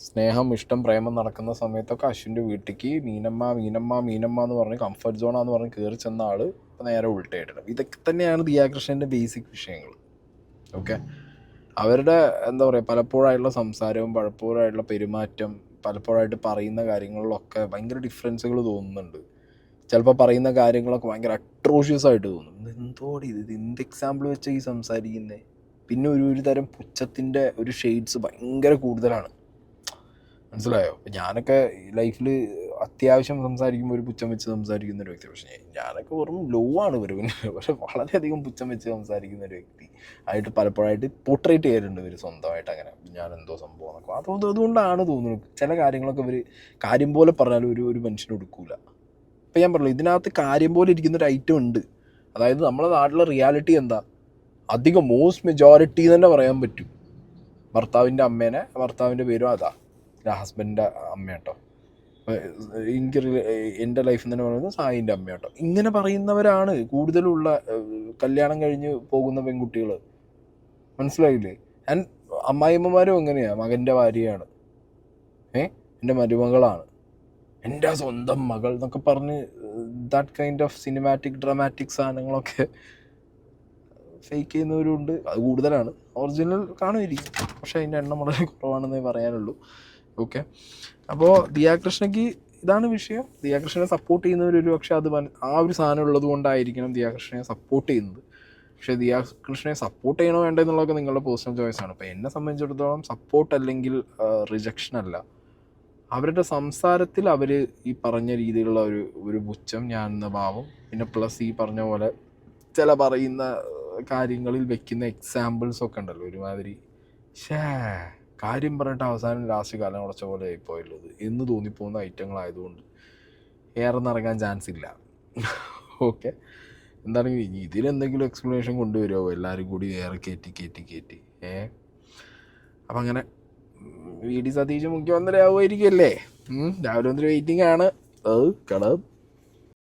സ്നേഹം, ഇഷ്ടം, പ്രേമം നടക്കുന്ന സമയത്തൊക്കെ അശ്വിൻ്റെ വീട്ടിലേക്ക് മീനമ്മ മീനമ്മ മീനമ്മ എന്ന് പറഞ്ഞ് കംഫർട്ട് സോണാന്ന് പറഞ്ഞ് കയറി ചെന്ന ആൾ ഇപ്പം നേരെ ഉൾട്ടയായിട്ടുണ്ട്. ഇതൊക്കെ തന്നെയാണ് ദിയാകൃഷ്ണൻ്റെ ബേസിക് വിഷയങ്ങൾ. ഓക്കെ, അവരുടെ എന്താ പറയുക, പലപ്പോഴായിട്ടുള്ള സംസാരവും പലപ്പോഴായിട്ടുള്ള പെരുമാറ്റം, പലപ്പോഴായിട്ട് പറയുന്ന കാര്യങ്ങളിലൊക്കെ ഭയങ്കര ഡിഫറൻസുകൾ തോന്നുന്നുണ്ട്. ചിലപ്പോൾ പറയുന്ന കാര്യങ്ങളൊക്കെ ഭയങ്കര അട്രോഷ്യസ് ആയിട്ട് തോന്നും. എന്തോടി ഇത് എന്ത് എക്സാമ്പിൾ വെച്ചാൽ ഈ സംസാരിക്കുന്നത്? പിന്നെ ഒരു തരം പുച്ഛത്തിൻ്റെ ഒരു ഷെയ്ഡ്സ് ഭയങ്കര കൂടുതലാണ്. മനസ്സിലായോ? ഞാനൊക്കെ ലൈഫിൽ അത്യാവശ്യം സംസാരിക്കുമ്പോൾ ഒരു പുച്ഛം വെച്ച് സംസാരിക്കുന്ന ഒരു വ്യക്തി. പക്ഷേ ഞാനൊക്കെ വെറും ലോ ആണ് ഇവർ മുന്നിൽ. പക്ഷെ വളരെയധികം പുച്ഛം വെച്ച് സംസാരിക്കുന്ന ഒരു വ്യക്തി ആയിട്ട് പലപ്പോഴായിട്ട് പോർട്രേറ്റ് ചെയ്യാറുണ്ട് ഇവർ സ്വന്തമായിട്ട്. അങ്ങനെ ഞാൻ എന്തോ സംഭവം എന്നൊക്കെ അതുകൊണ്ടാണ് തോന്നുന്നത് ചില കാര്യങ്ങളൊക്കെ ഇവർ കാര്യം പോലെ പറഞ്ഞാലും ഒരു മനുഷ്യന് കൊടുക്കൂല. ഇപ്പം ഞാൻ പറഞ്ഞു, ഇതിനകത്ത് കാര്യം പോലെ ഇരിക്കുന്നൊരു ഐറ്റം ഉണ്ട്. അതായത് നമ്മുടെ നാട്ടിലെ റിയാലിറ്റി എന്താ, അധികം മോസ്റ്റ് മെജോറിറ്റി തന്നെ പറയാൻ പറ്റും. ഭർത്താവിൻ്റെ പേരും അതാ, ഹസ്ബൻഡിൻ്റെ അമ്മ കേട്ടോ. എനിക്ക് എൻ്റെ ലൈഫിൽ തന്നെ പറയുന്നത് സായിൻ്റെ അമ്മ കേട്ടോ. ഇങ്ങനെ പറയുന്നവരാണ് കൂടുതലുള്ള കല്യാണം കഴിഞ്ഞ് പോകുന്ന പെൺകുട്ടികൾ. മനസ്സിലായില്ലേ? ആൻഡ് അമ്മായിയമ്മമാരും എങ്ങനെയാണ്, മകൻ്റെ ഭാര്യയാണ്, എൻ്റെ മരുമകളാണ്, എൻ്റെ സ്വന്തം മകൾ എന്നൊക്കെ പറഞ്ഞ് that kind of cinematic dramatic സാധനങ്ങളൊക്കെ ഫേക്ക് ചെയ്യുന്നവരുണ്ട്. അത് കൂടുതലാണ്. ഒറിജിനൽ കാണുമായിരിക്കും, പക്ഷേ അതിൻ്റെ എണ്ണം വളരെ കുറവാണെന്നേ പറയാനുള്ളൂ. ഓക്കെ, അപ്പോൾ ദിയാകൃഷ്ണയ്ക്ക് ഇതാണ് വിഷയം. ദിയാകൃഷ്ണനെ സപ്പോർട്ട് ചെയ്യുന്നവരൊരു പക്ഷേ അത് ആ ഒരു സാധനം ഉള്ളത് കൊണ്ടായിരിക്കണം ദിയാകൃഷ്ണനെ സപ്പോർട്ട് ചെയ്യുന്നത്. പക്ഷേ ദിയാകൃഷ്ണനെ സപ്പോർട്ട് ചെയ്യണോ വേണ്ടോ എന്നുള്ളതൊക്കെ നിങ്ങളുടെ പേഴ്സണൽ ചോയ്സാണ്. ഇപ്പോൾ എന്നെ സംബന്ധിച്ചിടത്തോളം സപ്പോർട്ട് അല്ലെങ്കിൽ റിജക്ഷൻ അല്ല. അവരുടെ സംസാരത്തിൽ അവർ ഈ പറഞ്ഞ രീതിയിലുള്ള ഒരു പുച്ഛം, ഞാൻ എന്ന ഭാവം, പിന്നെ പ്ലസ് ഈ പറഞ്ഞ പോലെ ചില പറയുന്ന കാര്യങ്ങളിൽ വെക്കുന്ന എക്സാമ്പിൾസൊക്കെ ഉണ്ടല്ലോ, ഒരുമാതിരി കാര്യം പറഞ്ഞിട്ട് അവസാനം ലാസ്റ്റ് കാലം കുറച്ച പോലെ ആയിപ്പോയുള്ളത് എന്ന് തോന്നിപ്പോകുന്ന ഐറ്റങ്ങളായതുകൊണ്ട് ഏറെ നിറങ്ങാൻ ചാൻസ് ഇല്ല. ഓക്കെ, എന്താണെങ്കിൽ ഇതിലെന്തെങ്കിലും എക്സ്പ്ലനേഷൻ കൊണ്ടുവരുമോ എല്ലാവരും കൂടി ഏറെ കയറ്റി അപ്പം അങ്ങനെ വി ഡി സതീശ് മുഖ്യമന്ത്രി ആവുമായിരിക്കുമല്ലേ? രാവിലെ വന്നിട്ട് വെയിറ്റിംഗ് ആണ്. കട